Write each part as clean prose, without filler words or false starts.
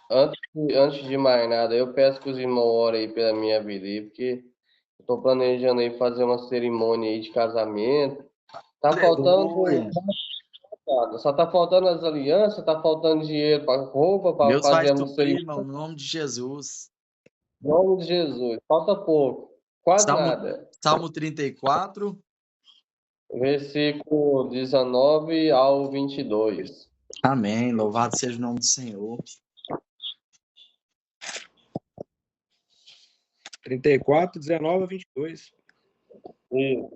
Antes de mais nada, eu peço que os irmãos orem aí pela minha vida aí, porque eu tô planejando aí fazer uma cerimônia aí de casamento. Tá faltando Aleluia. nada, só tá faltando as alianças, tá faltando dinheiro para roupa, para Deus vai fazer uma suprir, cerimônia. irmão, no nome de Jesus. Em nome de Jesus, falta pouco, quase Salmo, nada. Salmo 34. Versículo 19 ao 22. Amém. Louvado seja o nome do Senhor. 34, 19 a 22. Isso.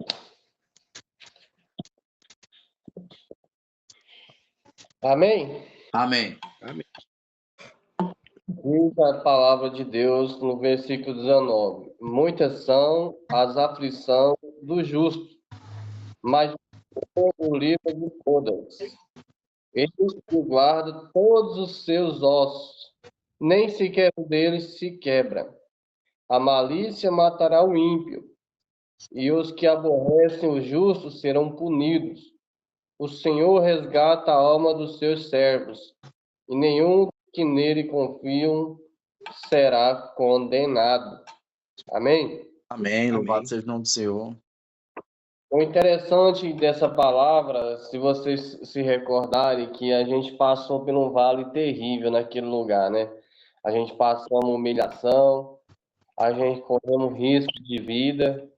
Amém? Amém. Amém. Diz a palavra de Deus no versículo 19: Muitas são as aflições do justo, mas o livra de todas. Ele guarda todos os seus ossos, nem sequer um deles se quebra. A malícia matará o ímpio, e os que aborrecem o justo serão punidos. O Senhor resgata a alma dos seus servos, e nenhum que nele confiam será condenado. Amém? Amém. Louvado Amém. seja o nome do Senhor. O interessante dessa palavra, se vocês se recordarem, que a gente passou por um vale terrível naquele lugar, né? A gente passou uma humilhação, a gente correu um risco de vida,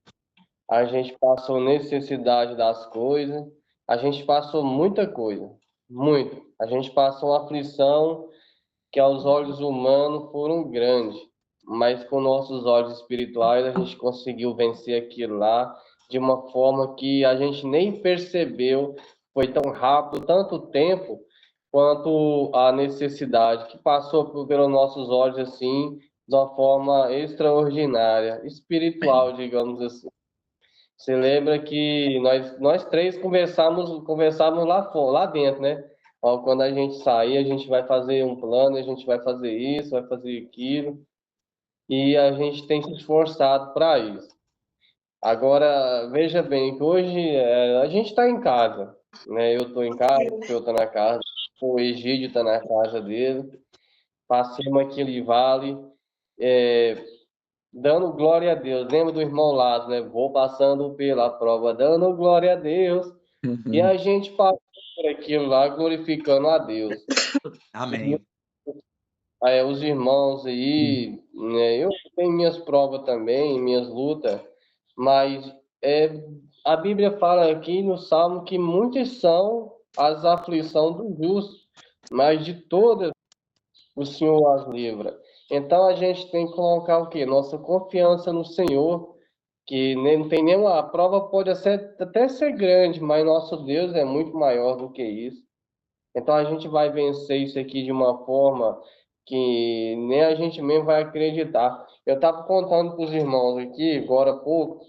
a gente passou necessidade das coisas, a gente passou muita coisa, muito. A gente passou uma aflição que aos olhos humanos foram grandes, mas com nossos olhos espirituais a gente conseguiu vencer aquilo lá de uma forma que a gente nem percebeu, foi tão rápido, tanto tempo, quanto a necessidade que passou pelos nossos olhos assim, de uma forma extraordinária, Amém. espiritual, digamos assim. Você lembra que nós três conversamos lá dentro, né? Ó, quando a gente sair, a gente vai fazer um plano, a gente vai fazer isso, vai fazer aquilo, e a gente tem se esforçado para isso. Agora, veja bem que hoje a gente está em casa, né? Eu estou em casa, o senhor está na casa, o Egídio está na casa dele, passemos aquele vale, é, dando glória a Deus. Lembra do irmão Lázaro, né? Vou passando pela prova, dando glória a Deus. E a gente passou por aquilo lá, glorificando a Deus. E Amém. os irmãos aí, né? Eu tenho minhas provas também, minhas lutas, mas é, a Bíblia fala aqui no Salmo que muitas são as aflições do justo, mas de todas o Senhor as livra. Então a gente tem que colocar o quê? Nossa confiança no Senhor, que não tem nenhuma. A prova pode até ser grande, mas nosso Deus é muito maior do que isso. Então a gente vai vencer isso aqui de uma forma que nem a gente mesmo vai acreditar. Eu estava contando para os irmãos aqui, agora há pouco,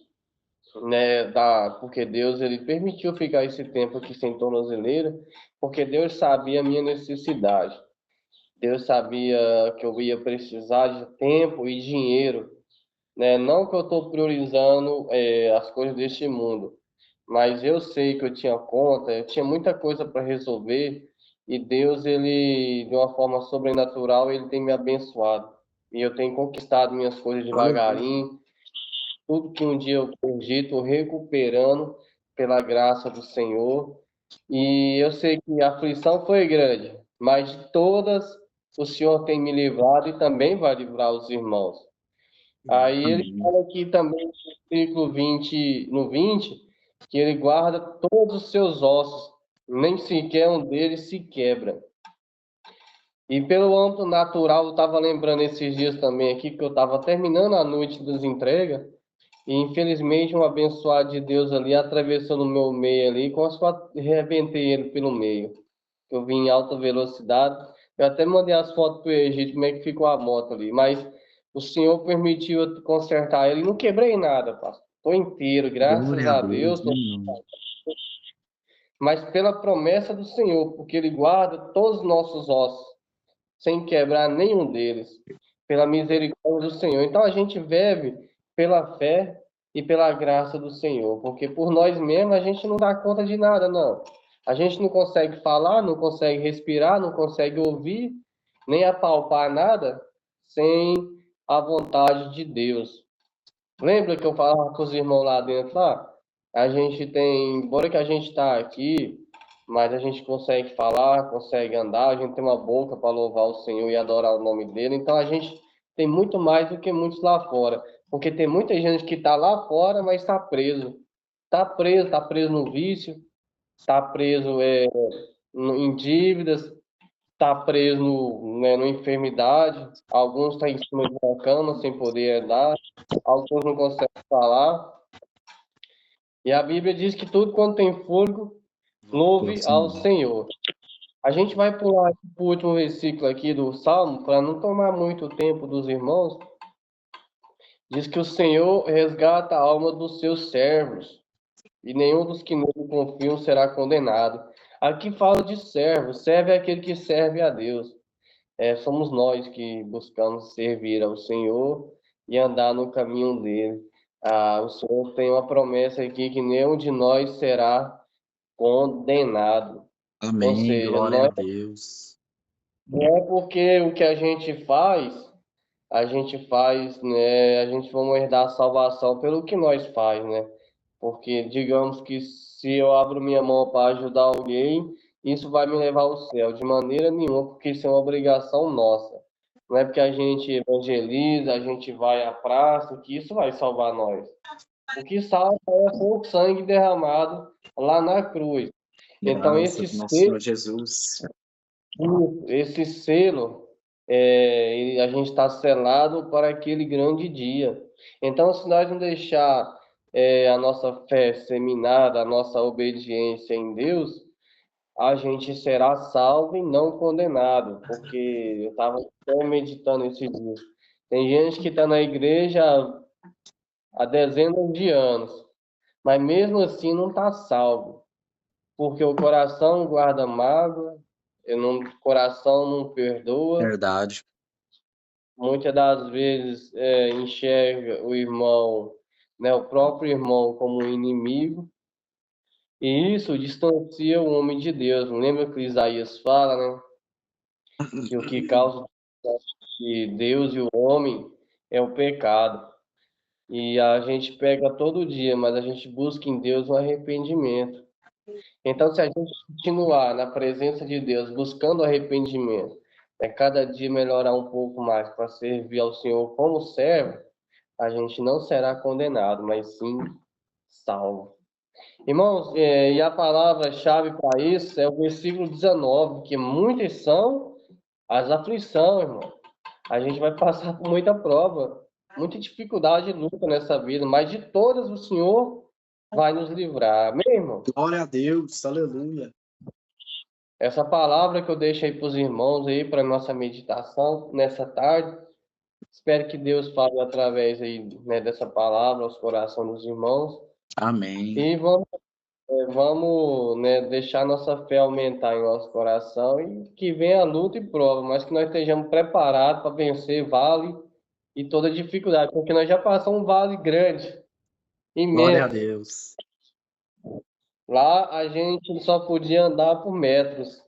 né, porque Deus ele permitiu ficar esse tempo aqui sem tornozeleira, porque Deus sabia a minha necessidade. Deus sabia que eu ia precisar de tempo e dinheiro, né? Não que eu estou priorizando as coisas deste mundo, mas eu sei que eu tinha conta, eu tinha muita coisa para resolver e Deus, ele, de uma forma sobrenatural, ele tem me abençoado e eu tenho conquistado minhas coisas Aleluia. devagarinho. Tudo que um dia eu perdi, estou recuperando pela graça do Senhor. E eu sei que a aflição foi grande, mas de todas o Senhor tem me livrado e também vai livrar os irmãos. Aí ele Amém. fala aqui também no versículo 20, no 20, que ele guarda todos os seus ossos, nem sequer um deles se quebra. E pelo âmbito natural, eu estava lembrando esses dias também aqui, que eu estava terminando a noite das entregas, e infelizmente um abençoado de Deus ali atravessou no meu meio ali, como se eu arrebentei ele pelo meio. Eu vim em alta velocidade. Eu até mandei as fotos para o Egito, como é que ficou a moto ali. Mas o Senhor permitiu eu consertar ele. Não quebrei nada, pastor. Estou inteiro, graças Glória a a Deus. Deus. Amém. Mas pela promessa do Senhor, porque Ele guarda todos os nossos ossos, sem quebrar nenhum deles. Pela misericórdia do Senhor. Então a gente vive pela fé e pela graça do Senhor. Porque por nós mesmos a gente não dá conta de nada, não. A gente não consegue falar, não consegue respirar, não consegue ouvir. nem apalpar nada sem a vontade de Deus. Lembra que eu falava com os irmãos lá dentro lá? A gente tem, embora que a gente está aqui, mas a gente consegue falar, consegue andar, a gente tem uma boca para louvar o Senhor e adorar o nome dele. Então a gente tem muito mais do que muitos lá fora. Porque tem muita gente que está lá fora, mas está preso. Está preso no vício, está preso em dívidas, está preso numa enfermidade. Alguns estão em cima de uma cama sem poder andar, alguns não conseguem falar. E a Bíblia diz que tudo quanto tem fôlego, louve ao Senhor. A gente vai pular para o último versículo aqui do Salmo, para não tomar muito tempo dos irmãos. Diz que o Senhor resgata a alma dos seus servos, e nenhum dos que nele confiam será condenado. Aqui fala de servo. Servo é aquele que serve a Deus. Somos nós que buscamos servir ao Senhor e andar no caminho dele. O Senhor tem uma promessa aqui que nenhum de nós será condenado. Ou Amém, seja, glória a Deus. não é porque o que a gente faz, né? A gente vai herdar a salvação pelo que nós faz, né? Porque digamos que se eu abro minha mão para ajudar alguém, isso vai me levar ao céu. De maneira nenhuma, porque isso é uma obrigação nossa. Não é porque a gente evangeliza, a gente vai à praça, que isso vai salvar nós. O que salva é o sangue derramado lá na cruz. Então, Graças ao nosso Senhor Jesus. esse selo, a gente está selado para aquele grande dia. Então, se nós não deixar a nossa fé ser minada, a nossa obediência em Deus, a gente será salvo e não condenado, porque eu estava meditando esse dia. Tem gente que está na igreja há dezenas de anos, mas mesmo assim não está salvo, porque o coração guarda mágoa, o coração não perdoa. Verdade. Muitas das vezes enxerga o irmão, né, o próprio irmão como um inimigo, e isso distancia o homem de Deus. Lembra que Isaías fala, né, que o que causa que Deus e o homem é o pecado. E a gente pega todo dia, mas a gente busca em Deus um arrependimento. Então, se a gente continuar na presença de Deus, buscando arrependimento, cada dia melhorar um pouco mais para servir ao Senhor como servo, a gente não será condenado, mas sim salvo. Irmãos, e a palavra-chave para isso é o versículo 19, que muitas são as aflições, irmão. A gente vai passar por muita prova, muita dificuldade e luta nessa vida, mas de todas o Senhor vai nos livrar. Amém, irmão? Glória a Deus, aleluia. Essa palavra que eu deixo aí para os irmãos aí, para nossa meditação nessa tarde. Espero que Deus fale através aí, né, dessa palavra aos corações dos irmãos. Amém. E vamos, né, deixar nossa fé aumentar em nosso coração e que venha a luta e prova, mas que nós estejamos preparados para vencer vale e toda dificuldade, porque nós já passamos um vale grande, Glória a imenso. Deus. Lá a gente só podia andar por metros.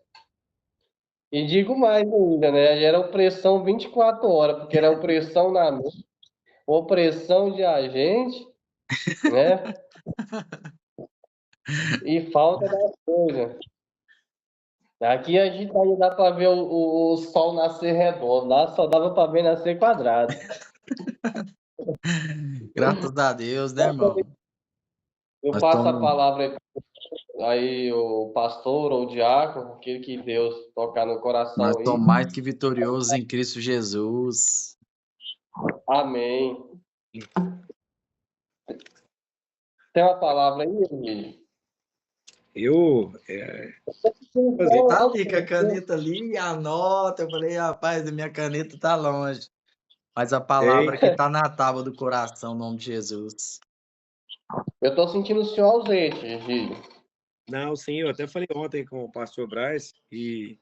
E digo mais ainda, né? Era opressão 24 horas, porque era opressão na mente, opressão de agente, né? E falta da coisa. Aqui a gente ainda dá para ver o sol nascer redondo, lá só dava para ver nascer quadrado. Graças a Deus, né, irmão? Eu Nós passo a estamos palavra aí, o pastor ou o diácono, aquele que Deus tocar no coração aí. mais que vitoriosos em Cristo Jesus. Amém. Tem uma palavra aí, Emílio? Ele tá ali com a caneta ali e anota. Eu falei, rapaz, a minha caneta tá longe. Mas a palavra que tá na tábua do coração, em nome de Jesus. Eu estou sentindo o senhor ausente, Gílio. Não, sim, eu até falei ontem com o pastor Braz e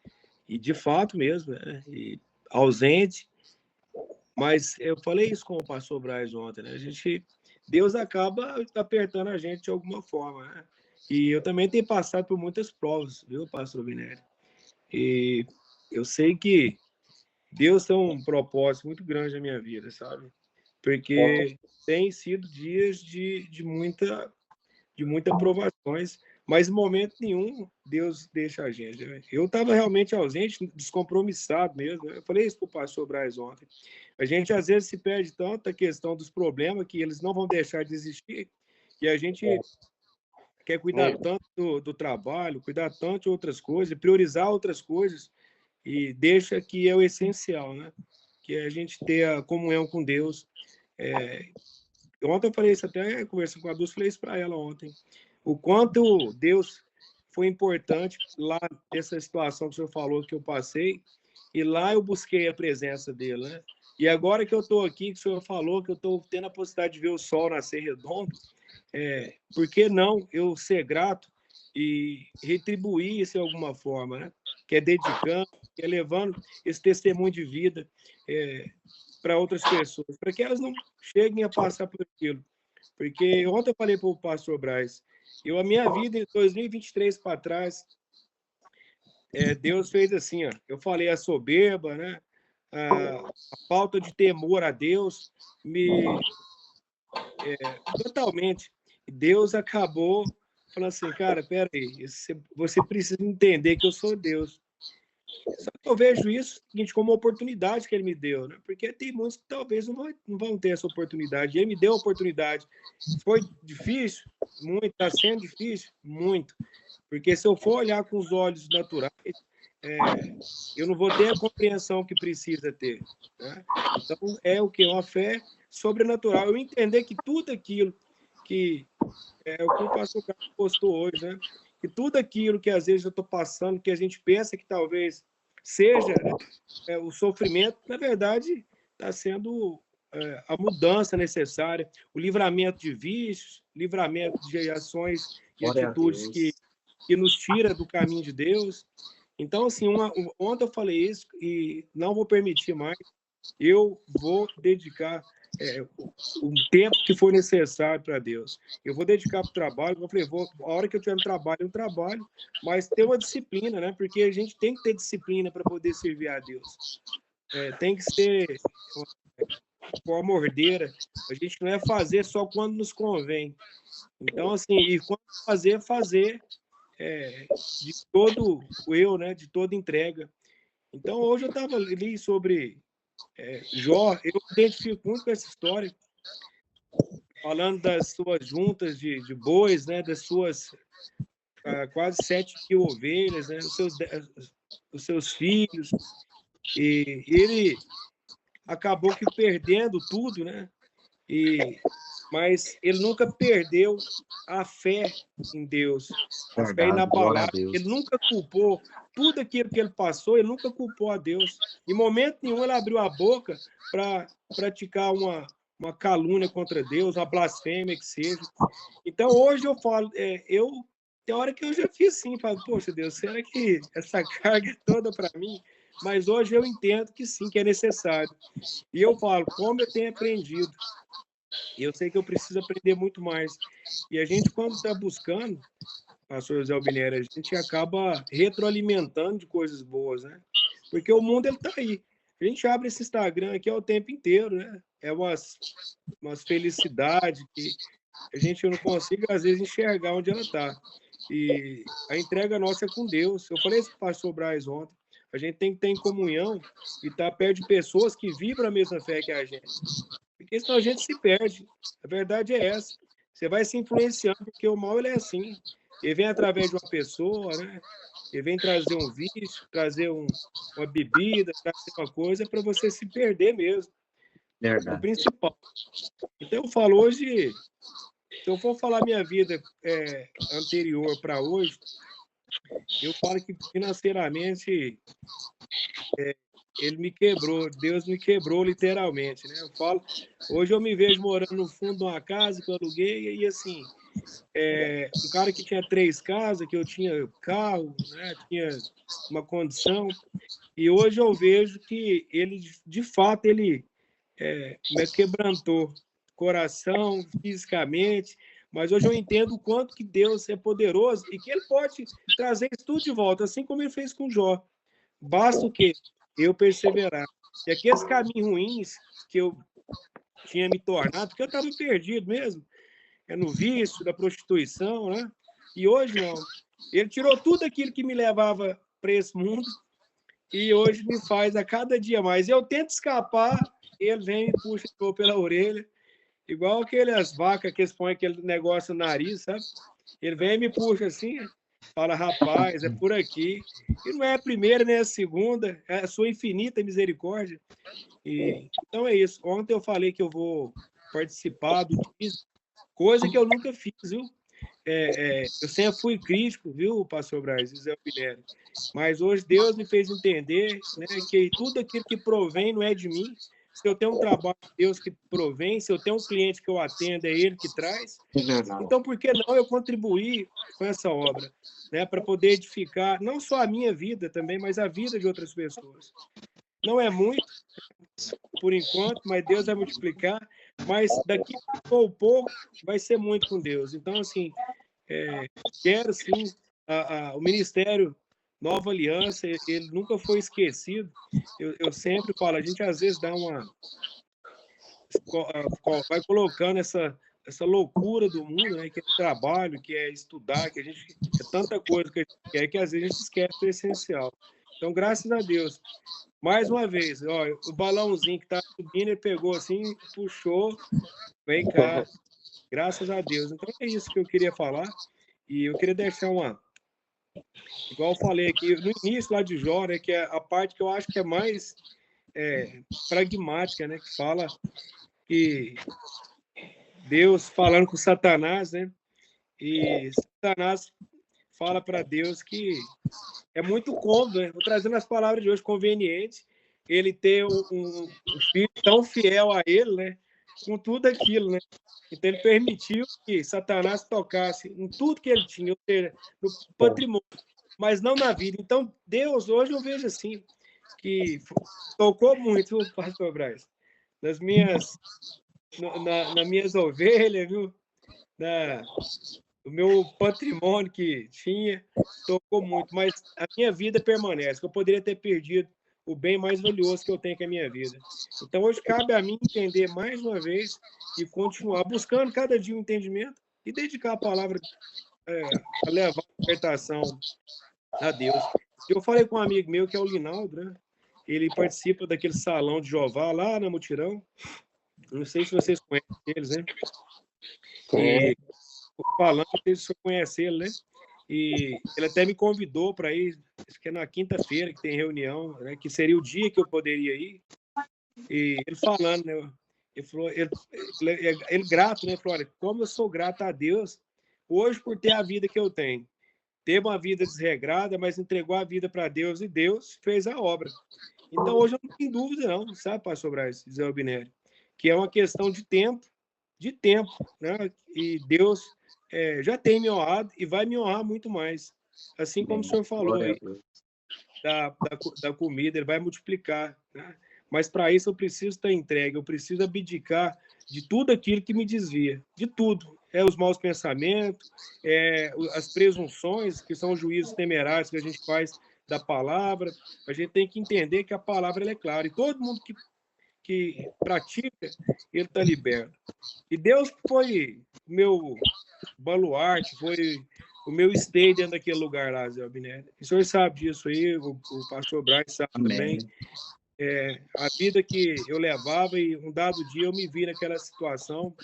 de fato mesmo, né? E ausente, mas eu falei isso com o pastor Braz ontem, né? Deus acaba apertando a gente de alguma forma, né? E eu também tenho passado por muitas provas, viu, pastor Vineri? E eu sei que Deus tem um propósito muito grande na minha vida, sabe? Porque tem sido dias de muita provações, mas em momento nenhum Deus deixa a gente, né? Eu estava realmente ausente, descompromissado mesmo, né? Eu falei isso para o pastor Braz ontem. A gente às vezes se perde tanto a questão dos problemas que eles não vão deixar de existir, e a gente quer cuidar tanto do trabalho, cuidar tanto de outras coisas, priorizar outras coisas, e deixa que é o essencial, né? Que é a gente ter a comunhão com Deus. Ontem eu falei isso, até conversando com a Dulce, falei isso para ela ontem. O quanto Deus foi importante lá nessa situação que o senhor falou que eu passei, e lá eu busquei a presença dele, né? E agora que eu estou aqui, que o senhor falou que eu estou tendo a possibilidade de ver o sol nascer redondo, por que não eu ser grato e retribuir isso de alguma forma, né? Que é dedicando, que é levando esse testemunho de vida para outras pessoas, para que elas não cheguem a passar por aquilo. Porque ontem eu falei para o pastor Braz, a minha vida em 2023 para trás, Deus fez assim, ó, eu falei a soberba, né? A falta de temor a Deus totalmente. Deus acabou falando assim, cara, peraí, você precisa entender que eu sou Deus. Só que eu vejo isso seguinte, como uma oportunidade que ele me deu, né? Porque tem muitos que talvez não vão ter essa oportunidade. Ele me deu a oportunidade. Foi difícil? Muito. Está sendo difícil? Muito. Porque se eu for olhar com os olhos naturais, eu não vou ter a compreensão que precisa ter, né? Então, é o que? Uma fé sobrenatural. Eu entender que tudo aquilo que o que o pastor Carlos postou hoje, né? Que tudo aquilo que às vezes eu estou passando, que a gente pensa que talvez seja o sofrimento, na verdade, está sendo a mudança necessária, o livramento de vícios, livramento de ações e atitudes que nos tira do caminho de Deus. Então, assim, ontem eu falei isso e não vou permitir mais. Eu vou dedicar o tempo que for necessário para Deus. Eu vou dedicar para o trabalho. Eu falei, a hora que eu tiver no trabalho, eu trabalho, mas ter uma disciplina, né? Porque a gente tem que ter disciplina para poder servir a Deus. Tem que ser uma mordeira. A gente não é fazer só quando nos convém. Então, assim, e quando fazer de todo o eu, né? De toda entrega. Então, hoje eu estava ali sobre Jó, eu identifico muito com essa história, falando das suas juntas de bois, né, das suas quase 7.000 ovelhas, né, os seus filhos, e ele acabou que perdendo tudo, né, mas ele nunca perdeu a fé em Deus, a fé na palavra. Ele nunca culpou tudo aquilo que ele passou, ele nunca culpou a Deus. Em momento nenhum ele abriu a boca para praticar uma calúnia contra Deus, uma blasfêmia que seja. Então hoje eu falo, tem hora que eu já fiz assim, falo, poxa Deus, será que essa carga é toda para mim? Mas hoje eu entendo que sim, que é necessário. E eu falo, como eu tenho aprendido, e eu sei que eu preciso aprender muito mais. E a gente, quando está buscando, pastor José Albineri, a gente acaba retroalimentando de coisas boas, né? Porque o mundo está aí. A gente abre esse Instagram aqui o tempo inteiro, né? É umas felicidades que a gente não consiga, às vezes, enxergar onde ela está. E a entrega nossa é com Deus. Eu falei isso para o pastor Braz ontem. A gente tem que ter em comunhão e estar perto de pessoas que vibram a mesma fé que a gente. Porque senão a gente se perde. A verdade é essa. Você vai se influenciando, porque o mal ele é assim. Ele vem através de uma pessoa, né? Ele vem trazer um vício, trazer uma bebida, trazer uma coisa para você se perder mesmo. Verdade. O principal. Então eu falo hoje, se eu for falar minha vida anterior para hoje, eu falo que financeiramente ele me quebrou, Deus me quebrou literalmente, né? Eu falo, hoje eu me vejo morando no fundo de uma casa que eu aluguei e assim, um cara que tinha 3 casas, que eu tinha carro, né? Tinha uma condição, e hoje eu vejo que ele, de fato, ele me quebrantou coração, fisicamente, mas hoje eu entendo o quanto que Deus é poderoso e que ele pode trazer isso tudo de volta, assim como ele fez com Jó. Basta o quê? Eu perseverar. E aqueles caminhos ruins que eu tinha me tornado, porque eu estava perdido mesmo, no vício, da prostituição, né? E hoje não. Ele tirou tudo aquilo que me levava para esse mundo e hoje me faz a cada dia mais. Eu tento escapar, ele vem e me puxa pela orelha, igual aquelas vacas que eles põem aquele negócio no nariz, sabe? Ele vem e me puxa assim, fala, rapaz, é por aqui. E não é a primeira nem a segunda, é a sua infinita misericórdia. Então é isso. Ontem eu falei que eu vou participar do dízimo, coisa que eu nunca fiz, viu? Eu sempre fui crítico, viu, pastor Braz e Zé Pinheiro? Mas hoje Deus me fez entender, né, que tudo aquilo que provém não é de mim. Se eu tenho um trabalho de Deus que provém, se eu tenho um cliente que eu atendo, é Ele que traz. Então, por que não eu contribuir com essa obra? Né, para poder edificar não só a minha vida também, mas a vida de outras pessoas. Não é muito, por enquanto, mas Deus vai multiplicar. Mas daqui a pouco vai ser muito com Deus. Então, assim, quero sim, o Ministério Nova Aliança, ele nunca foi esquecido. Eu sempre falo, a gente às vezes dá vai colocando essa loucura do mundo, né, que é trabalho, que é estudar, que a gente é tanta coisa que a gente quer que às vezes a gente esquece do essencial. Então, graças a Deus, mais uma vez, ó, o balãozinho que tá subindo, ele pegou assim, puxou, vem cá, graças a Deus. Então é isso que eu queria falar. E eu queria deixar igual eu falei aqui no início lá de Jó, né, que é a parte que eu acho que é mais pragmática, né, que fala que Deus falando com Satanás, né, e Satanás fala para Deus que é muito cômodo, né? Vou trazendo as palavras de hoje, conveniente, ele ter um filho tão fiel a ele, né, com tudo aquilo, né? Então ele permitiu que Satanás tocasse em tudo que ele tinha, ou seja, no patrimônio, mas não na vida. Então Deus, hoje eu vejo assim, que tocou muito, pastor Braz, nas minhas ovelhas, viu? O meu patrimônio que tinha, tocou muito, mas a minha vida permanece, que eu poderia ter perdido o bem mais valioso que eu tenho, que é a minha vida. Então, hoje cabe a mim entender mais uma vez e continuar buscando cada dia um entendimento e dedicar a palavra a levar a libertação a Deus. Eu falei com um amigo meu, que é o Linaldo, né? Ele participa daquele salão de Jeová lá na Mutirão. Não sei se vocês conhecem eles, né? E falando, não sei se você conhece ele, né? E ele até me convidou para ir, acho que é na quinta-feira que tem reunião, né? Que seria o dia que eu poderia ir. E ele falando, né? Ele falou, ele grato, né? Ele falou, olha, como eu sou grato a Deus hoje por ter a vida que eu tenho. Teve uma vida desregrada, mas entregou a vida para Deus e Deus fez a obra. Então hoje eu não tenho dúvida não, sabe, pastor Braz, Zé Albineri, que é uma questão de tempo, né? E Deus já tem me honrado e vai me honrar muito mais. Assim como o senhor falou aí, da comida, ele vai multiplicar, né? Mas para isso eu preciso estar entregue, eu preciso abdicar de tudo aquilo que me desvia, de tudo. Os maus pensamentos, as presunções, que são os juízos temerários que a gente faz da palavra. A gente tem que entender que a palavra ela é clara, e todo mundo que pratica, ele está liberto. E Deus foi o meu baluarte, foi o meu stay dentro daquele lugar lá, Zé Albineri. O senhor sabe disso aí, o pastor Braz sabe também. A vida que eu levava, e um dado dia eu me vi naquela situação,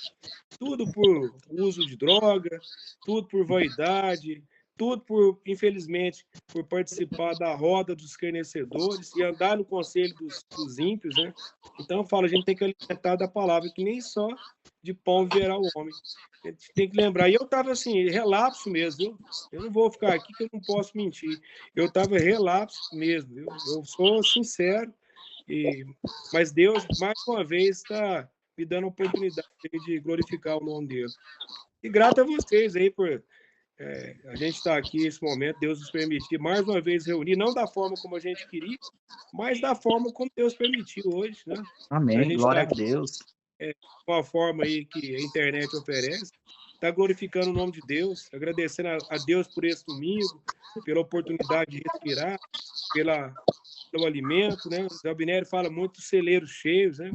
tudo por uso de droga, tudo por vaidade, tudo por, infelizmente, por participar da roda dos escarnecedores e andar no conselho dos ímpios, né? Então eu falo, a gente tem que alimentar da palavra, que nem só de pão viverá o homem. A gente tem que lembrar. E eu estava assim, relapso mesmo, viu? Eu não vou ficar aqui que eu não posso mentir. Eu estava relapso mesmo, viu? Eu sou sincero. Mas Deus, mais uma vez, está me dando a oportunidade de glorificar o nome dele. E grato a vocês aí por a gente estar aqui nesse momento, Deus nos permitir mais uma vez reunir, não da forma como a gente queria, mas da forma como Deus permitiu hoje, né? Amém, A gente glória está a Deus. com a forma aí que a internet oferece. está glorificando o nome de Deus, agradecendo a Deus por esse domingo, pela oportunidade de respirar, pelo alimento, né? O Zé Binério fala muito dos celeiros cheios, né?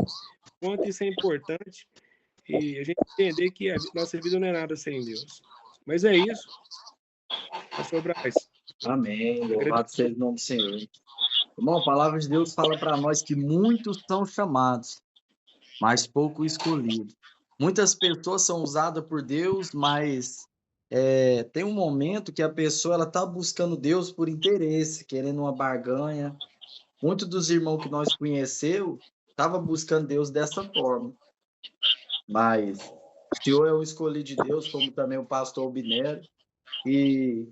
Quanto isso é importante e a gente entender que a nossa vida não é nada sem Deus. Mas é isso, pastor Braz. Amém. Louvado seja o nome do Senhor. Irmão, a palavra de Deus fala para nós que muitos são chamados, mas pouco escolhidos. Muitas pessoas são usadas por Deus, mas tem um momento que a pessoa ela está buscando Deus por interesse, querendo uma barganha. Muitos dos irmãos que nós conhecemos estavam buscando Deus dessa forma. Mas o Senhor é o escolhido de Deus, como também o pastor Binério, e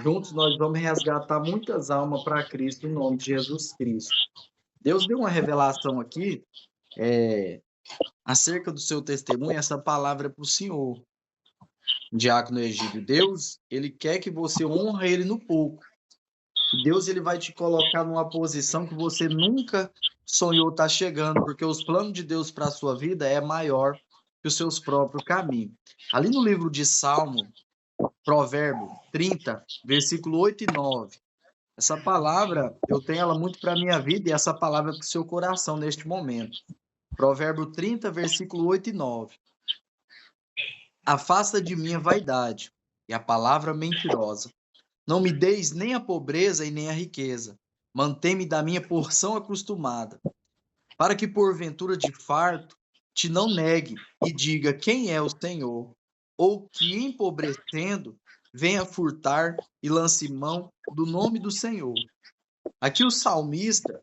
juntos nós vamos resgatar muitas almas para Cristo, em nome de Jesus Cristo. Deus deu uma revelação aqui acerca do seu testemunho, essa palavra é para o Senhor, diácono Egídio. Deus, ele quer que você honre ele no pouco. Deus, ele vai te colocar numa posição que você nunca sonhou estar chegando, porque os planos de Deus para a sua vida é maior que os seus próprios caminhos. Ali no livro de Salmo, Provérbio 30, versículo 8 e 9. Essa palavra, eu tenho ela muito para a minha vida e essa palavra é para o seu coração neste momento. Provérbio 30, versículo 8 e 9. Afasta de mim a vaidade e a palavra mentirosa. Não me deis nem a pobreza e nem a riqueza. Mantém-me da minha porção acostumada. Para que porventura de farto te não negue e diga quem é o Senhor, ou que empobrecendo venha furtar e lance mão do nome do Senhor. Aqui o salmista,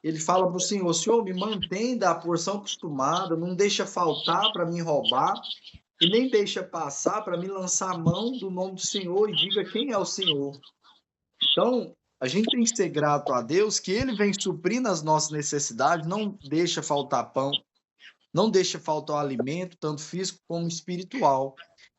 ele fala para o Senhor, Senhor, me mantém da porção acostumada, não deixa faltar para me roubar, e nem deixa passar para me lançar a mão do nome do Senhor e diga quem é o Senhor. Então, a gente tem que ser grato a Deus que ele vem suprindo as nossas necessidades, não deixa faltar pão, não deixa faltar o alimento, tanto físico como espiritual.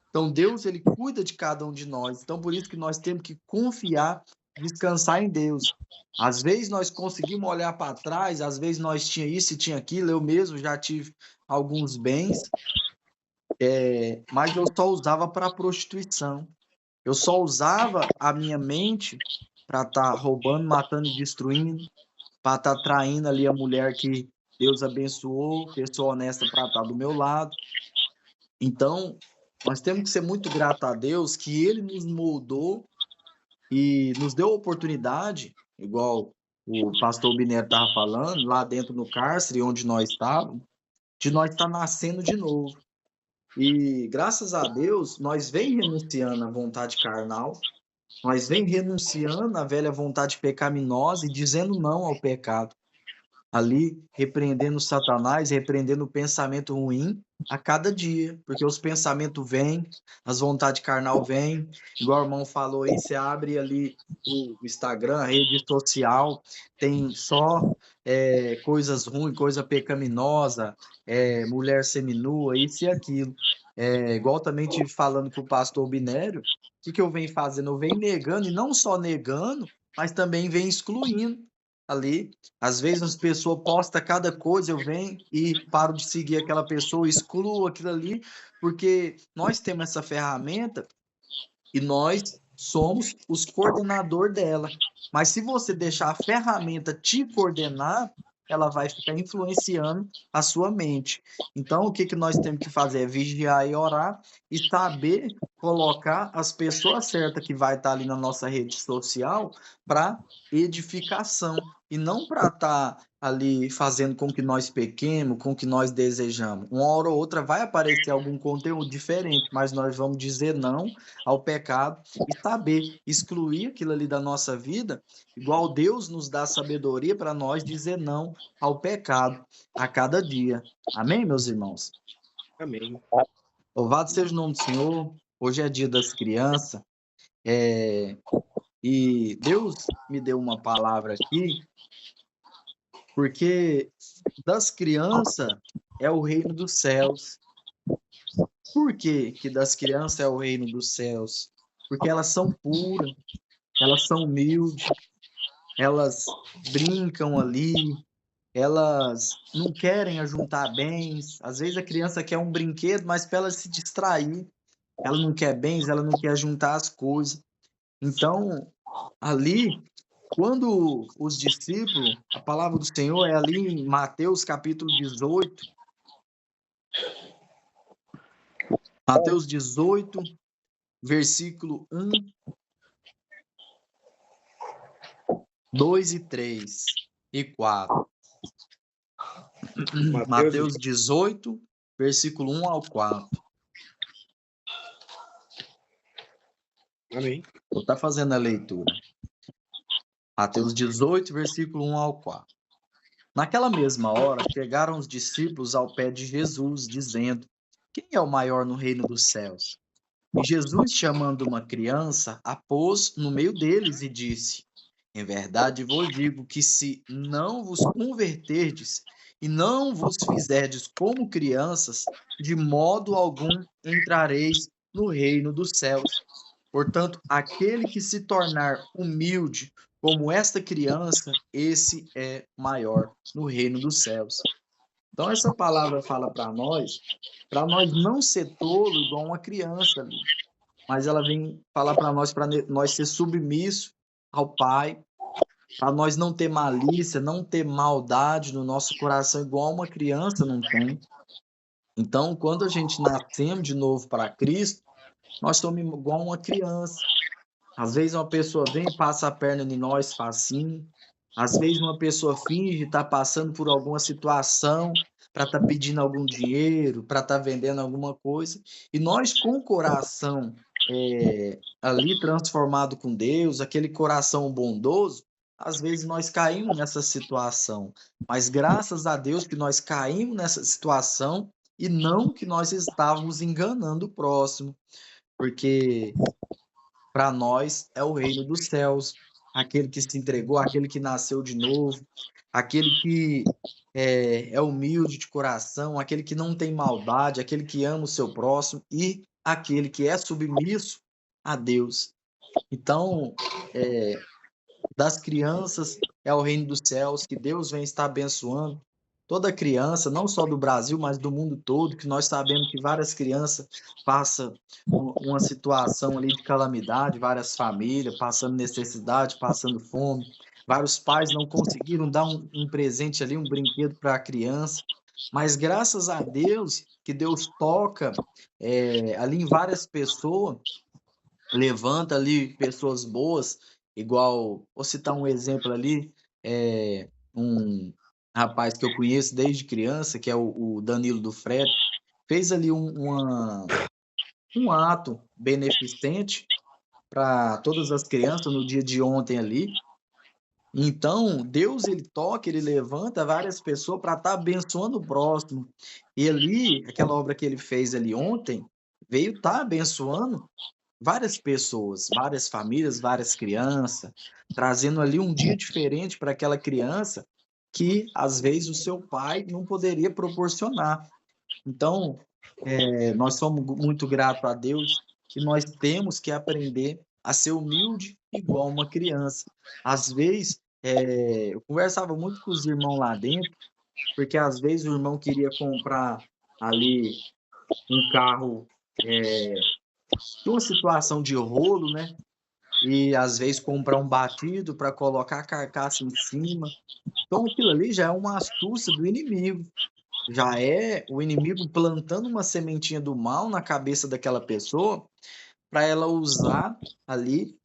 Então, Deus, ele cuida de cada um de nós. Então, por isso que nós temos que confiar, descansar em Deus. Às vezes nós conseguimos olhar para trás, às vezes nós tinha isso e tinha aquilo, eu mesmo já tive alguns bens, mas eu só usava para prostituição. Eu só usava a minha mente para estar roubando, matando e destruindo, para estar traindo ali a mulher que Deus abençoou, pessoa honesta para estar do meu lado. Então, nós temos que ser muito gratos a Deus que ele nos moldou e nos deu a oportunidade, igual o pastor Binério estava falando, lá dentro no cárcere, onde nós estávamos, de nós estar nascendo de novo. E graças a Deus, nós vem renunciando à vontade carnal, nós vem renunciando à velha vontade pecaminosa e dizendo não ao pecado. Ali, repreendendo Satanás, repreendendo o pensamento ruim a cada dia, porque os pensamentos vêm, as vontades carnal vêm, igual o irmão falou aí, você abre ali o Instagram, a rede social, tem só coisas ruins, coisa pecaminosa, mulher seminua, isso e aquilo. Igual também tive falando com o pastor Binério, o que eu venho fazendo? Eu venho negando, e não só negando, mas também venho excluindo ali. Às vezes as pessoas postam cada coisa, eu venho e paro de seguir aquela pessoa, excluo aquilo ali, porque nós temos essa ferramenta e nós somos os coordenadores dela. Mas se você deixar a ferramenta te coordenar, ela vai ficar influenciando a sua mente. Então, o que nós temos que fazer é vigiar e orar e saber colocar as pessoas certas que vai estar ali na nossa rede social para edificação e não para estar ali fazendo com que nós pequemos, com que nós desejamos. Uma hora ou outra vai aparecer algum conteúdo diferente, mas nós vamos dizer não ao pecado e saber excluir aquilo ali da nossa vida, igual Deus nos dá sabedoria para nós dizer não ao pecado a cada dia. Amém, meus irmãos? Amém. Louvado seja o nome do Senhor. Hoje é dia das crianças. E Deus me deu uma palavra aqui, porque das crianças é o reino dos céus. Por que das crianças é o reino dos céus? Porque elas são puras, elas são humildes, elas brincam ali, elas não querem ajuntar bens. Às vezes a criança quer um brinquedo, mas para ela se distrair. ela não quer bens, ela não quer juntar as coisas. Então, ali, quando os discípulos, a palavra do Senhor é ali em Mateus capítulo 18, Mateus 18, versículo 1, 2 e 3 e 4. Mateus 18, versículo 1 ao 4. Amém. Vou estar fazendo a leitura. Mateus 18, versículo 1 ao 4. Naquela mesma hora, chegaram os discípulos ao pé de Jesus, dizendo: Quem é o maior no reino dos céus? E Jesus, chamando uma criança, a pôs no meio deles e disse: Em verdade vos digo que se não vos converterdes e não vos fizerdes como crianças, de modo algum entrareis no reino dos céus. Portanto, aquele que se tornar humilde como esta criança, esse é maior no reino dos céus. Então, essa palavra fala para nós não ser tolo igual uma criança ali, mas ela vem falar para nós ser submisso ao Pai, para nós não ter malícia, não ter maldade no nosso coração igual uma criança não tem. Então, quando a gente nascemos de novo para Cristo, nós somos igual uma criança. Às vezes uma pessoa vem e passa a perna em nós, facinho. Às vezes uma pessoa finge estar passando por alguma situação para estar pedindo algum dinheiro, para estar vendendo alguma coisa. E nós, com o coração ali transformado com Deus, aquele coração bondoso, às vezes nós caímos nessa situação. Mas graças a Deus que nós caímos nessa situação e não que nós estávamos enganando o próximo. Porque para nós é o reino dos céus, aquele que se entregou, aquele que nasceu de novo, aquele que é humilde de coração, aquele que não tem maldade, aquele que ama o seu próximo e aquele que é submisso a Deus. Então, das crianças é o reino dos céus, que Deus vem estar abençoando toda criança, não só do Brasil, mas do mundo todo, que nós sabemos que várias crianças passam uma situação ali de calamidade, várias famílias passando necessidade, passando fome, vários pais não conseguiram dar um presente ali, um brinquedo para a criança, mas graças a Deus, que Deus toca ali em várias pessoas, levanta ali pessoas boas, igual, vou citar um exemplo ali, um rapaz que eu conheço desde criança, que é o Danilo do Fred, fez ali um ato beneficente para todas as crianças no dia de ontem ali. Então, Deus, ele toca, ele levanta várias pessoas para estar abençoando o próximo. E ali, aquela obra que ele fez ali ontem, veio estar abençoando várias pessoas, várias famílias, várias crianças, trazendo ali um dia diferente para aquela criança que, às vezes, o seu pai não poderia proporcionar. Então, nós somos muito gratos a Deus e nós temos que aprender a ser humilde igual uma criança. Às vezes, eu conversava muito com os irmãos lá dentro, porque às vezes o irmão queria comprar ali um carro de uma situação de rolo, né? E às vezes comprar um batido para colocar a carcaça em cima. Então aquilo ali já é uma astúcia do inimigo. Já é o inimigo plantando uma sementinha do mal na cabeça daquela pessoa para ela usar ali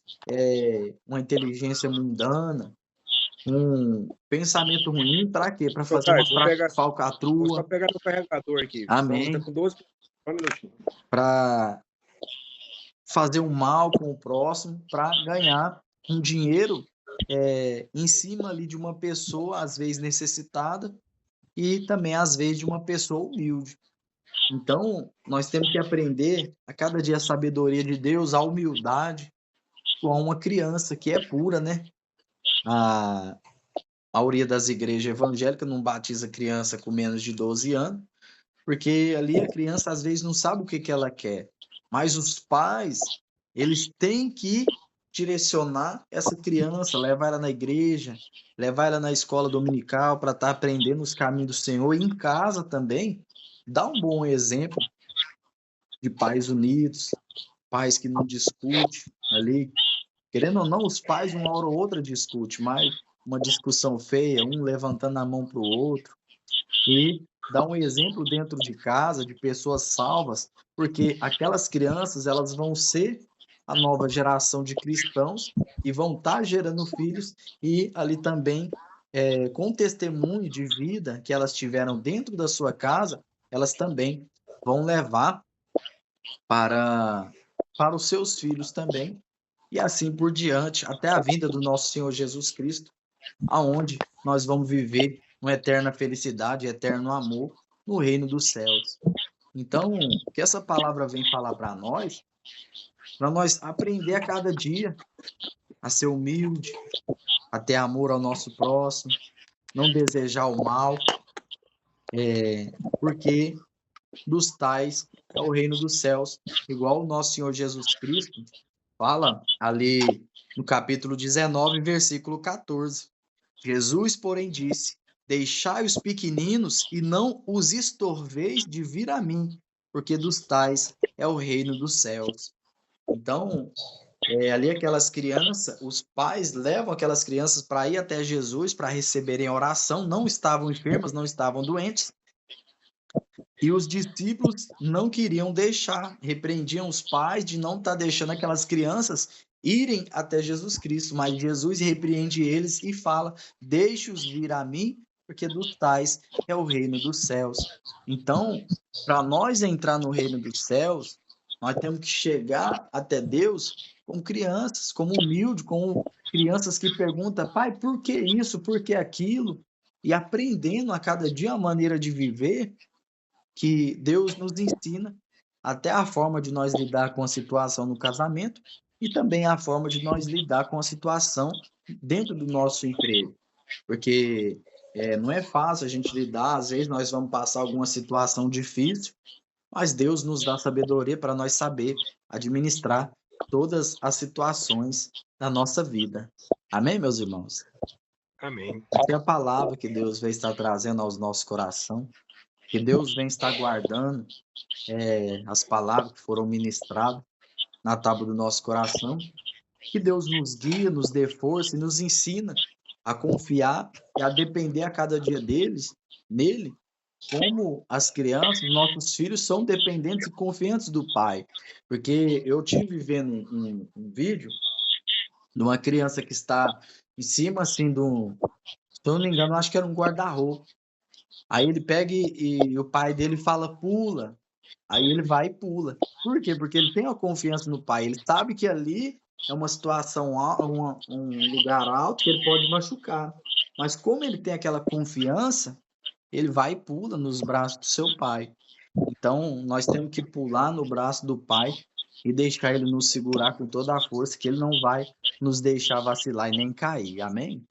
uma inteligência mundana, um pensamento ruim para quê? Para fazer uma falcatrua. Vou só pegar o carregador aqui. Amém. Tá com 12. Só um minutinho. Para fazer um mal com o próximo, para ganhar um dinheiro em cima ali de uma pessoa, às vezes necessitada, e também, às vezes, de uma pessoa humilde. Então, nós temos que aprender a cada dia a sabedoria de Deus, a humildade, com uma criança que é pura, né? A maioria das igrejas evangélicas não batiza criança com menos de 12 anos, porque ali a criança, às vezes, não sabe o que ela quer. Mas os pais, eles têm que direcionar essa criança, levar ela na igreja, levar ela na escola dominical para estar aprendendo os caminhos do Senhor. E em casa também, dar um bom exemplo de pais unidos, pais que não discutem ali. Querendo ou não, os pais, uma hora ou outra, discutem, mas uma discussão feia, um levantando a mão para o outro. E dá um exemplo dentro de casa de pessoas salvas, porque aquelas crianças, elas vão ser a nova geração de cristãos e vão estar gerando filhos e ali também, com o testemunho de vida que elas tiveram dentro da sua casa, elas também vão levar para, para os seus filhos também, e assim por diante, até a vinda do nosso Senhor Jesus Cristo, aonde nós vamos viver uma eterna felicidade, eterno amor no reino dos céus. Então, o que essa palavra vem falar para nós aprender a cada dia a ser humilde, a ter amor ao nosso próximo, não desejar o mal, porque dos tais é o reino dos céus, igual o nosso Senhor Jesus Cristo fala ali no capítulo 19, versículo 14. Jesus, porém, disse: Deixai os pequeninos e não os estorveis de vir a mim, porque dos tais é o reino dos céus. Então, ali aquelas crianças, os pais levam aquelas crianças para ir até Jesus para receberem oração, não estavam enfermas, não estavam doentes, e os discípulos não queriam deixar, repreendiam os pais de não estar deixando aquelas crianças irem até Jesus Cristo, mas Jesus repreende eles e fala: Deixe-os vir a mim, porque dos tais é o reino dos céus. Então, para nós entrar no reino dos céus, nós temos que chegar até Deus como crianças, como humilde, como crianças que perguntam: Pai, por que isso, por que aquilo? E aprendendo a cada dia a maneira de viver que Deus nos ensina, até a forma de nós lidar com a situação no casamento e também a forma de nós lidar com a situação dentro do nosso emprego. Porque não é fácil a gente lidar, às vezes nós vamos passar alguma situação difícil, mas Deus nos dá sabedoria para nós saber administrar todas as situações da nossa vida. Amém, meus irmãos? Amém. Essa é a palavra que Deus vai estar trazendo aos nossos corações, que Deus vem estar guardando as palavras que foram ministradas na tábua do nosso coração, que Deus nos guia, nos dê força e nos ensina a confiar e a depender a cada dia nele, como as crianças, nossos filhos são dependentes e confiantes do pai. Porque eu tive vendo um vídeo de uma criança que está em cima, assim, se eu não me engano, acho que era um guarda-roupa. Aí ele pega e o pai dele fala, pula. Aí ele vai e pula. Por quê? Porque ele tem a confiança no pai. Ele sabe que ali é uma situação, um lugar alto que ele pode machucar. Mas como ele tem aquela confiança, ele vai e pula nos braços do seu pai. Então, nós temos que pular no braço do pai e deixar ele nos segurar com toda a força, que ele não vai nos deixar vacilar e nem cair. Amém?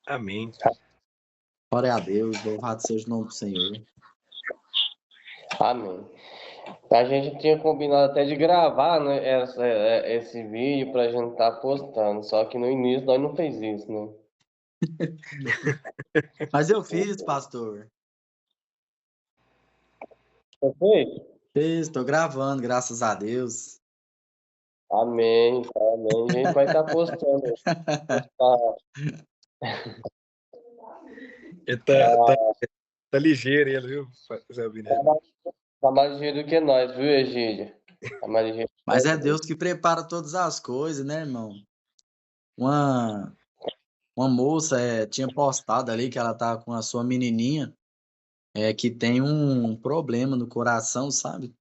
Amém. Glória a Deus, louvado seja o nome do Senhor. Amém. A gente tinha combinado até de gravar, né, esse vídeo pra gente estar postando, só que no início nós não fez isso, né? Mas eu fiz, pastor. Você fez? Fiz, estou gravando, graças a Deus. Amém, amém. A gente vai estar postando. Ele tá ligeiro, ele, viu, Zé Alvinegro? Tá mais ligeiro do que nós, viu, Egídio? Tá mais ligeiro que Mas nós. é Deus que prepara todas as coisas, né, irmão? Uma moça tinha postado ali que ela tá com a sua menininha que tem um problema no coração, sabe?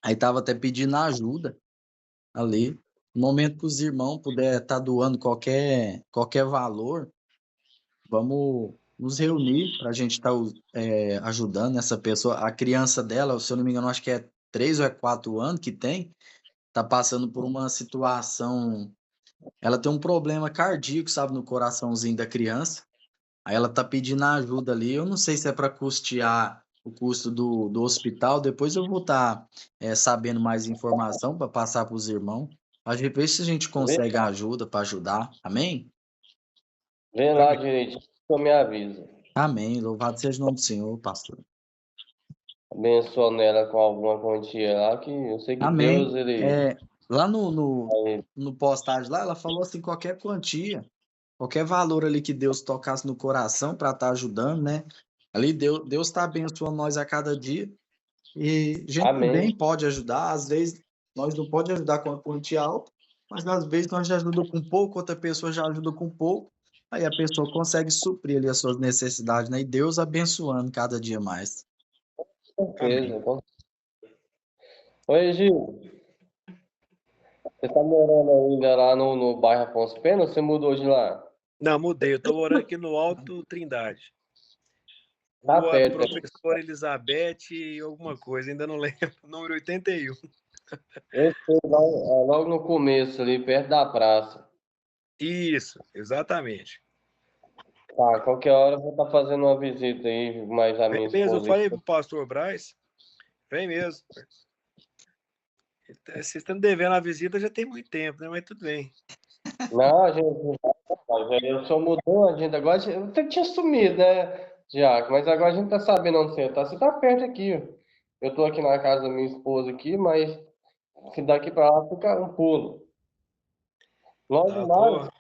Aí tava até pedindo ajuda ali. No momento que os irmãos puder estar doando qualquer valor, vamos nos reunir para a gente estar ajudando essa pessoa. A criança dela, se eu não me engano, acho que é 3 ou 4 anos que tem, tá passando por uma situação. Ela tem um problema cardíaco, sabe, no coraçãozinho da criança. Aí ela tá pedindo ajuda ali. Eu não sei se é para custear o custo do hospital. Depois eu vou estar sabendo mais informação para passar para os irmãos. A gente ver se a gente consegue ajuda para ajudar. Amém? Vê lá direitinho, eu me aviso. Amém. Louvado seja o nome do Senhor, pastor. abençoando ela com alguma quantia lá, que eu sei que Deus, Amém. ele... Lá no postagem lá, ela falou assim, qualquer quantia, qualquer valor ali que Deus tocasse no coração para estar ajudando, né? Ali Deus está abençoando nós a cada dia e a gente também Amém. pode ajudar. Às vezes nós não pode ajudar com a quantia alta, mas às vezes nós já ajudamos com pouco, outra pessoa já ajuda com pouco, aí a pessoa consegue suprir ali as suas necessidades, né? E Deus abençoando cada dia mais. Com Amém. certeza. Oi, Gil, você tá morando ainda lá no bairro Afonso Pena ou você mudou de lá? Não, mudei. Eu estou morando aqui no Alto Trindade. Tá Rua perto. Professora Elizabeth e alguma coisa, ainda não lembro. Número 81. Eu sei, logo no começo, ali, perto da praça. Isso, exatamente. Tá, qualquer hora eu vou estar fazendo uma visita aí, mais a Vem minha mesmo, eu esposa aí. falei pro pastor Braz, vem mesmo. Vocês estão devendo a visita já tem muito tempo, né? Mas tudo bem. Não, a gente, eu só mudou a gente agora. Eu até tinha sumido, né, Diaco? Mas agora a gente tá sabendo onde você tá. Você tá perto aqui, ó. Eu tô aqui na casa da minha esposa aqui, mas se daqui pra lá fica um pulo. Logo Ah, mais,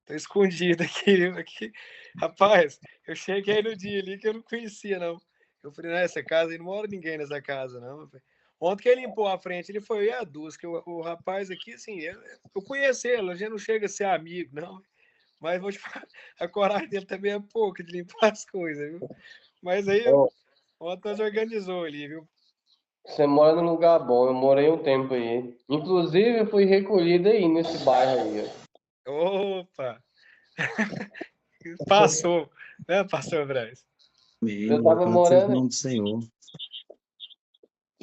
tô escondido aqui. Rapaz, eu cheguei no dia ali que eu não conhecia, não. Eu falei, não, essa casa aí não mora ninguém nessa casa, não. Ontem que ele limpou a frente, ele foi a duas, que o rapaz aqui, assim, eu conheço ele, a gente não chega a ser amigo, não. Mas vou te falar, a coragem dele também é pouca de limpar as coisas, viu? Mas aí, ó, ontem nós organizou ali, viu? você mora num lugar bom. Eu morei um tempo aí. Inclusive, eu fui recolhido aí nesse bairro aí, ó. Opa! Passou, né, pastor Braz? Amém. Eu tava Louvado seja o morando, nome do Senhor.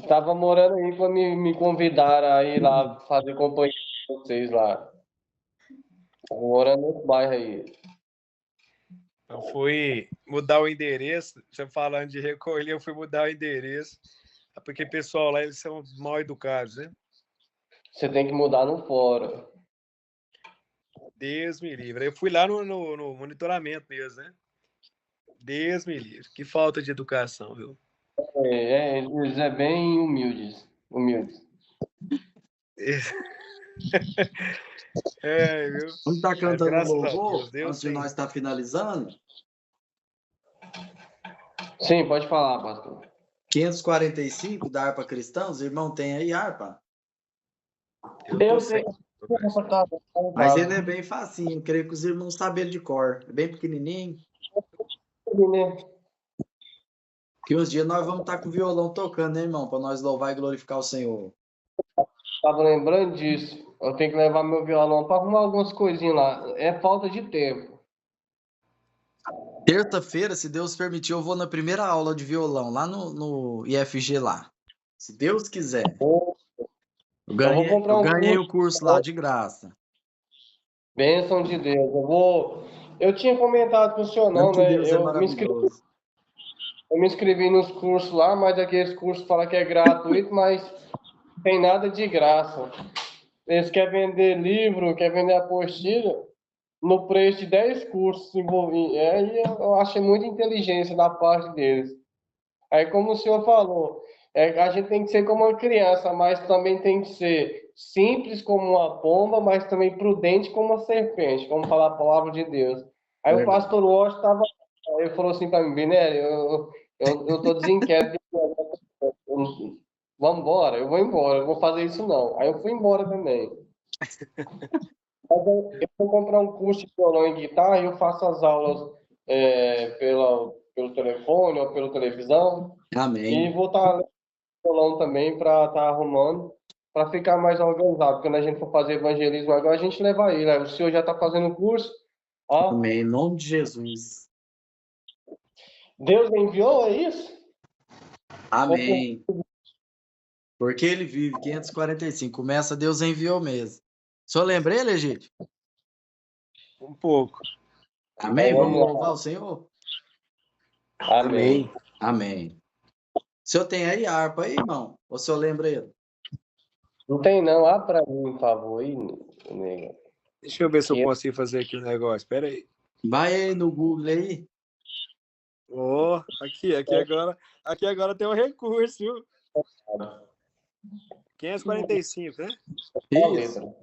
tava morando aí quando me convidaram a ir lá fazer companhia com vocês lá. Tava morando nesse bairro aí. Eu fui mudar o endereço, você falando de recolher, eu fui mudar o endereço, porque o pessoal lá, eles são mal educados, né? Você tem que mudar no fórum. Deus me livre. Eu fui lá no monitoramento mesmo, né? Deus me livre. Que falta de educação, viu? Eles é bem humildes. Humildes. Viu? Vamos estar Mas cantando um graças a Deus, louvor Deus antes de tem. nós estar finalizando? Sim, pode falar, pastor. 545 da harpa cristã, os irmãos têm aí harpa? Eu tô Eu sem. tenho. Mas ele é bem facinho, eu creio que os irmãos sabem ele de cor. É bem pequenininho. Que uns dias nós vamos estar com o violão tocando, né, irmão? Para nós louvar e glorificar o Senhor. Tava lembrando disso. Eu tenho que levar meu violão para arrumar algumas coisinhas lá. É falta de tempo. Terça-feira, se Deus permitir, eu vou na primeira aula de violão, lá no IFG lá. Se Deus quiser. Eu Eu vou ganhei, comprar eu um ganhei curso. o curso lá de graça. Bênção de Deus. Eu tinha comentado com o senhor, Tanto não, que né? Deus é maravilhoso. Eu me inscrevi nos cursos lá, mas aqueles cursos falam que é gratuito, mas tem nada de graça. Eles querem vender livro, querem vender apostila no preço de 10 cursos envolvidos. Aí eu achei muita inteligência da parte deles. Aí, como o senhor falou, a gente tem que ser como uma criança, mas também tem que ser simples como uma pomba, mas também prudente como uma serpente, como fala a palavra de Deus. Aí o Verdade. pastor Washington estava, ele falou assim para mim, Binelli, eu tô desinquieto, vamos embora, eu vou fazer isso não. Aí eu fui embora também. Mas eu vou comprar um curso de violão e guitarra e eu faço as aulas pelo telefone ou pela televisão. E Amém. vou estar violão também para estar arrumando, para ficar mais organizado. Quando a gente for fazer evangelismo agora, a gente leva ele. Aí o senhor já está fazendo o curso. Ó, Amém. Em nome de Jesus. Deus me enviou, é isso? Amém. Porque ele vive 545. Começa, Deus enviou mesmo. O senhor lembra ele, gente? Um pouco. Amém? Vamos Vamos lá. louvar o Senhor? Amém. Amém. O senhor tem aí a harpa aí, irmão? Ou o senhor lembra ele? Não tem não. Abre para mim, por favor, aí, nega. Deixa eu ver se eu Que consigo fazer aqui o negócio. Espera aí. Vai aí no Google aí. Ó, aqui agora tem um recurso, viu? 545, né? Qual a Isso. letra?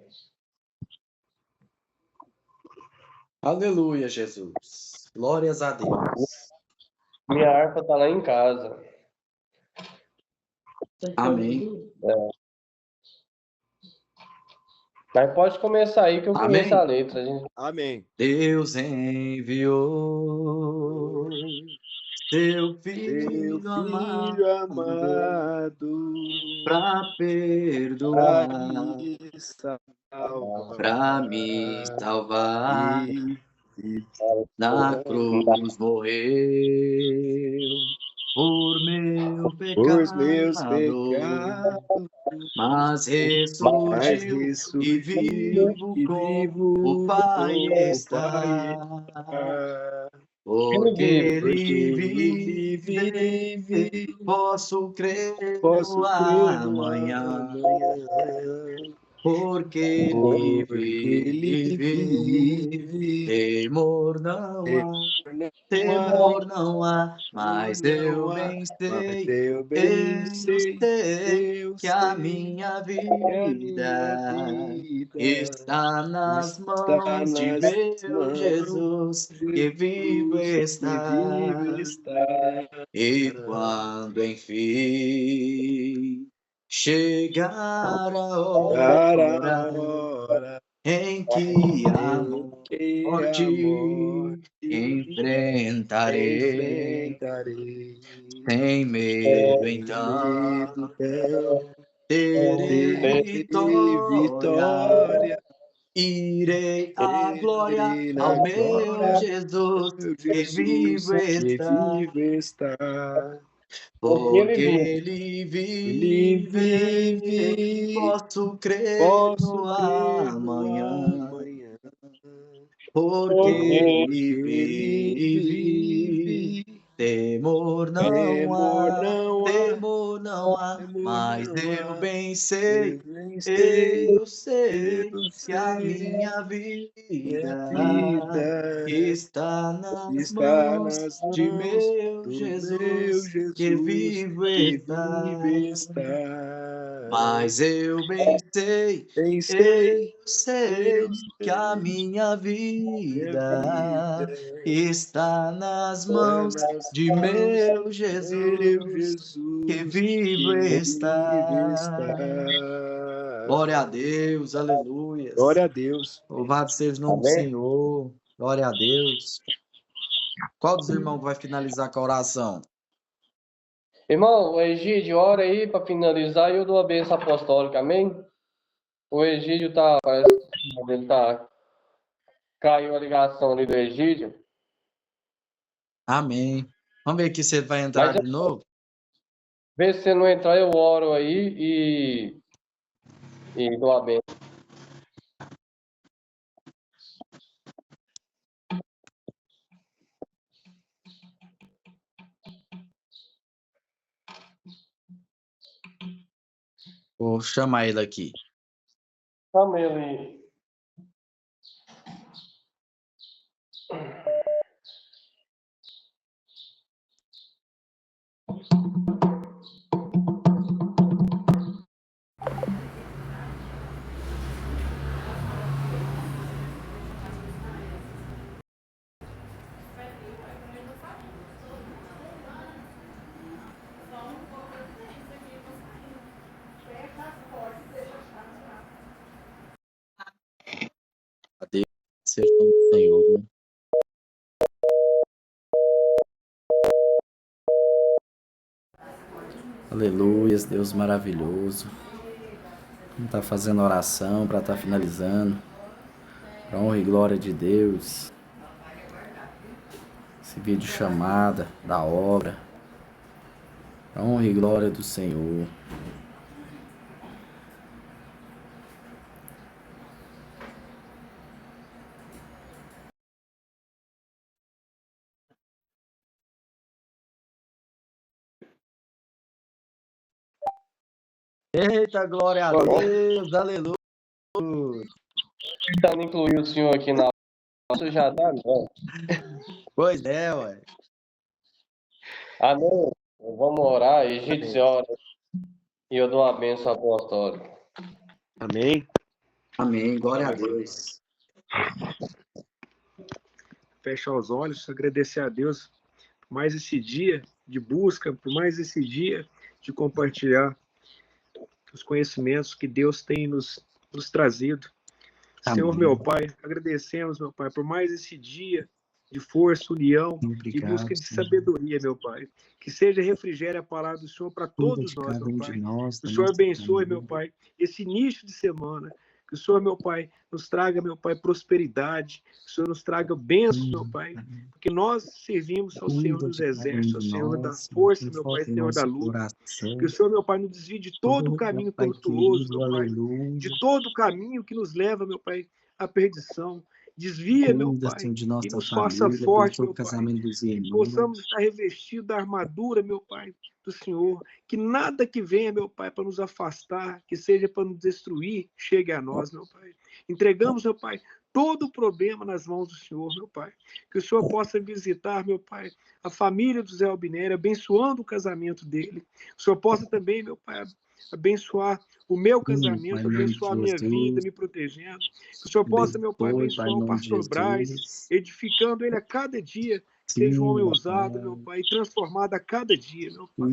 Aleluia, Jesus. Glórias a Deus. Minha harpa tá lá em casa. Amém. Mas pode começar aí que eu conheço Amém. a letra. Gente. Amém. Deus enviou seu Teu filho filho amado para pra perdoar, me salvar para me salvar. e Na cruz morreu por meu os meus pecado, pecados, mas mas ressurgiu e ressurgiu vivo e com vivo o Pai com o Pai está. está. Porque Porque ele ele vive, vive, posso crer no posso crer no amanhã. amanhã. Porque ele Porque ele vive, vive, temor não há, não há, temor não há, mas eu não há, bem mas sei, eu bem sei, eu que a sei minha que a minha vida vida está nas está mãos de nas meu mãos Jesus, que de vivo Jesus, que vive está. está. E quando enfim chegar a Para a hora hora em que a em que a morte morte enfrentarei, enfrentarei, sem medo, sem então medo, então terei terei vitória. vitória. Irei à glória Irei ao na meu glória, Jesus, meu que Jesus, vivo que está, vivo está. Porque ele porque vive. ele Ele vive. vive, Posso crer no posso crer no amanhã, amanhã. porque Porque Porque ele ele vive. vive, Temor não temor há, não há, temor não há, temor mas não eu há. bem sei, Eu vencerei, eu sei eu que a sei, minha minha vida vida está nas está mãos nas de mãos meu do meu Jesus, que Jesus, vivo que está. vive está. Mas eu bem sei, Pensei, eu sei eu que a sei, minha minha vida vida está nas está mãos nas de mãos meu de meu Jesus, que Jesus, vivo que vive está. está. Glória a Deus, aleluias. Glória a Deus. Louvado seja o nome do Amém? Senhor. Glória a Deus. Qual dos irmãos vai finalizar com a oração? Irmão, o Egídio, ora aí para finalizar e eu dou a bênção apostólica, amém? O Egídio tá, parece que ele tá, caiu a ligação ali do Egídio, Amém. Vamos ver aqui se ele vai entrar mas de novo. vê se você não entrar, eu oro aí e dou a bênção. Vou chamar ele aqui. Chama ele. A Deus seja o nome do Senhor. Aleluias, Deus maravilhoso. Vamos estar fazendo oração para estar finalizando. Para honra e glória de Deus. Esse vídeo chamada da obra. Para honra e glória do Senhor. Eita, glória a Deus, aleluia. Tentando incluir o senhor aqui na nossa já dá, não. Pois é, ué. Amém. Vamos orar, Egídio ora, e eu dou a bênção apostólica. Amém. Amém. Glória a Deus. Fechar os olhos, agradecer a Deus por mais esse dia de busca, por mais esse dia de compartilhar os conhecimentos que Deus tem nos trazido. Amém. Senhor, meu Pai, agradecemos, meu Pai, por mais esse dia de força, união e busca de sabedoria, meu Pai. Que seja refrigério a palavra do Senhor para todos nós, meu Pai. Que o Senhor abençoe, meu Pai, esse início de semana. Que o Senhor, meu Pai, nos traga, meu Pai, prosperidade. Que o Senhor nos traga bênção, meu Pai. Porque nós servimos ao Senhor dos exércitos, ao Senhor da força, meu Pai, Senhor da luta. Que o Senhor, meu Pai, nos desvie de todo o caminho tortuoso, meu Pai. De todo o caminho que nos leva, meu Pai, à perdição. Desvia, meu Pai, e nos faça forte, meu Pai. Que possamos estar revestidos da armadura, meu Pai, do Senhor. Que nada que venha, meu Pai, para nos afastar, que seja para nos destruir, chegue a nós, meu Pai. Entregamos, meu Pai, todo o problema nas mãos do Senhor, meu Pai. Que o Senhor possa visitar, meu Pai, a família do Zé Albinério, abençoando o casamento dele. O Senhor possa também, meu Pai, abençoar o meu casamento, abençoar a minha vida, me protegendo. Que o Senhor possa, meu Pai, abençoar o pastor Braz, edificando ele a cada dia. Seja um homem ousado, meu Pai, e transformado a cada dia, meu Pai.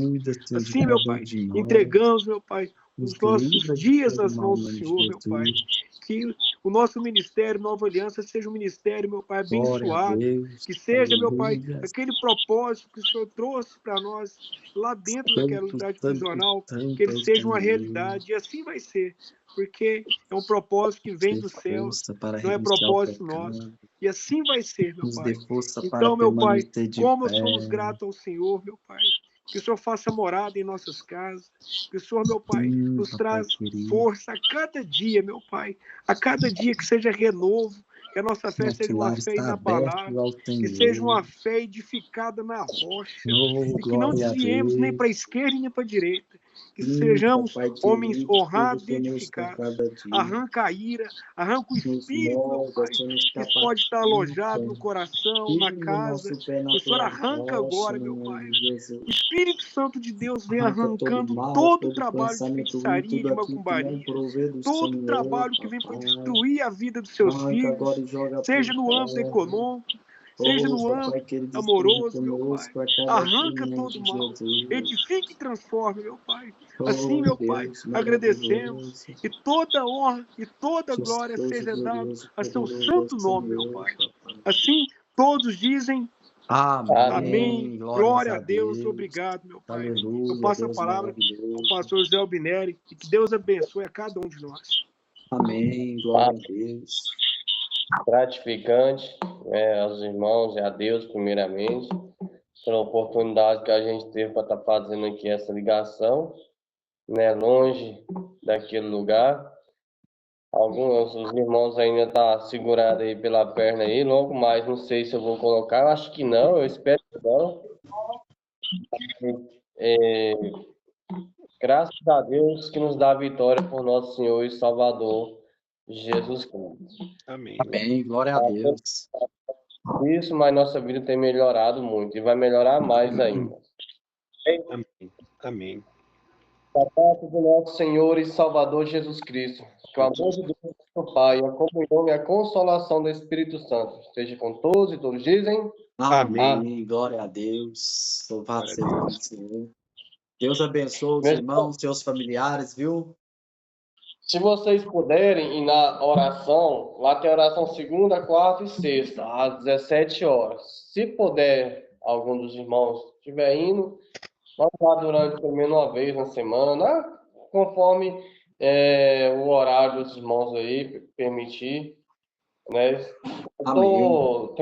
Assim, meu Pai, entregamos, meu Pai, os nossos dias nas mãos do Senhor, meu Pai. Que o nosso ministério, Nova Aliança, seja um ministério, meu Pai, abençoado. Que seja, meu Pai, aquele propósito que o Senhor trouxe para nós lá dentro daquela unidade prisional, que ele seja uma realidade. E assim vai ser, porque é um propósito que vem dos céus, não é propósito nosso. E assim vai ser, meu Pai. Então, meu Pai, como somos gratos ao Senhor, meu Pai. Que o Senhor faça morada em nossas casas. Que o Senhor, meu Pai, nos traz força a cada dia, meu Pai. A cada dia que seja renovo. Que a nossa fé seja uma fé inabalável. Que seja uma fé edificada na rocha. E que não desviemos nem para a esquerda nem para a direita. Que sejamos homens honrados e edificados. Arranca a ira, arranca o espírito, meu Pai, que pode estar alojado no coração, na casa. Que o Senhor arranca agora, meu Pai. O Espírito Santo de Deus vem arrancando todo o trabalho de feitiçaria e de macumbaria. Todo o trabalho que vem para destruir a vida dos seus filhos, seja no âmbito econômico, seja no âmbito amoroso, meu Pai. Arranca todo o mal. Edifique e transforme, meu Pai. Assim, meu Pai, agradecemos. E toda honra e toda glória seja dada a seu santo nome, meu Pai. Assim, todos dizem amém. Glória a Deus. Obrigado, meu Pai. Eu passo a palavra ao pastor Zé Albineri e que Deus abençoe a cada um de nós. Amém. Glória a Deus. Gratificante aos irmãos e a Deus, primeiramente, pela oportunidade que a gente teve para estar fazendo aqui essa ligação, né, longe daquele lugar. Alguns dos irmãos ainda estão segurados aí pela perna aí, logo mais, não sei se eu vou colocar, eu acho que não, eu espero que não. Graças a Deus que nos dá a vitória por nosso Senhor e Salvador, Jesus Cristo. Amém. Amém. Glória a Deus. Isso, mas nossa vida tem melhorado muito e vai melhorar mais ainda. Amém. Amém. Da parte do nosso Senhor e Salvador Jesus Cristo, que o amor de Deus, o Pai, a comunhão e a consolação do Espírito Santo esteja com todos e todos dizem amém. Glória a Deus. Louvado seja o Senhor. Deus abençoe os irmãos, seus familiares, viu? Se vocês puderem ir na oração, lá tem oração segunda, quarta e sexta, às 17 horas. Se puder, algum dos irmãos estiver indo, vamos lá durante pelo menos uma vez na semana, conforme o horário dos irmãos aí permitir, né? Tô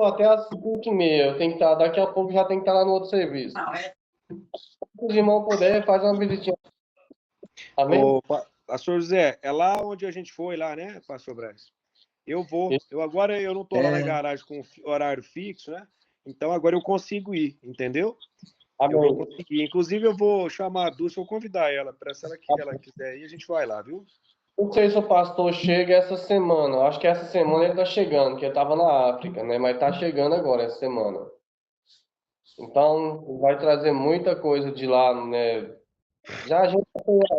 até às 5h30, eu tenho que estar, daqui a pouco já tem que estar lá no outro serviço. Se os irmãos puderem, faz uma visitinha. Amém? Pastor José, é lá onde a gente foi lá, né, Pastor Braz? Eu vou. Agora eu não estou lá na garagem com horário fixo, né? Então agora eu consigo ir, entendeu? Amém. Eu vou conseguir. Inclusive eu vou chamar a Dulce, vou convidar ela, para se ela quiser ir, a gente vai lá, viu? Não sei se o pastor chega essa semana. Acho que essa semana ele está chegando, porque ele estava na África, né? Mas está chegando agora essa semana. Então, vai trazer muita coisa de lá, né?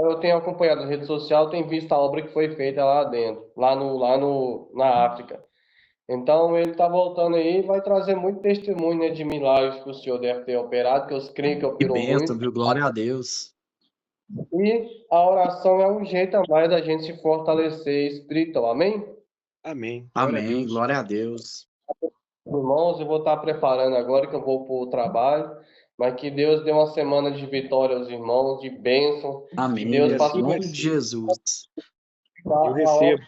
Eu tenho acompanhado a rede social, tenho visto a obra que foi feita lá dentro, na África. Então, ele está voltando aí e vai trazer muito testemunho, né, de milagres que o senhor deve ter operado, que eu creio que Que operou bênção, muito. viu? Glória a Deus. E a oração é um jeito a mais da gente se fortalecer espiritual. Amém? Amém. Glória a Amém. Deus. Glória a Deus. Irmãos, eu vou estar preparando agora que eu vou para o trabalho, mas que Deus dê uma semana de vitória aos irmãos, de bênção, que Amém. Deus E faça Em assim vai nome de ser. Jesus. a Eu obra recebo.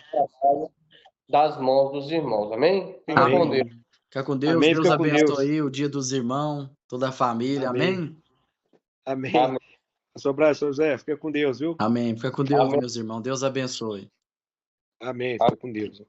das mãos dos irmãos. Amém? Fica com Amém. Deus. Amém. Fica com Deus. Amém. Deus Fica com Deus. abençoe o dia dos irmãos, toda a família. Amém. Amém. Amém. Amém. Pastor Braz, São José, fica com Deus, viu? Amém. Fica com Deus, Amém. meus irmãos. Deus abençoe. Amém. Fica com Deus.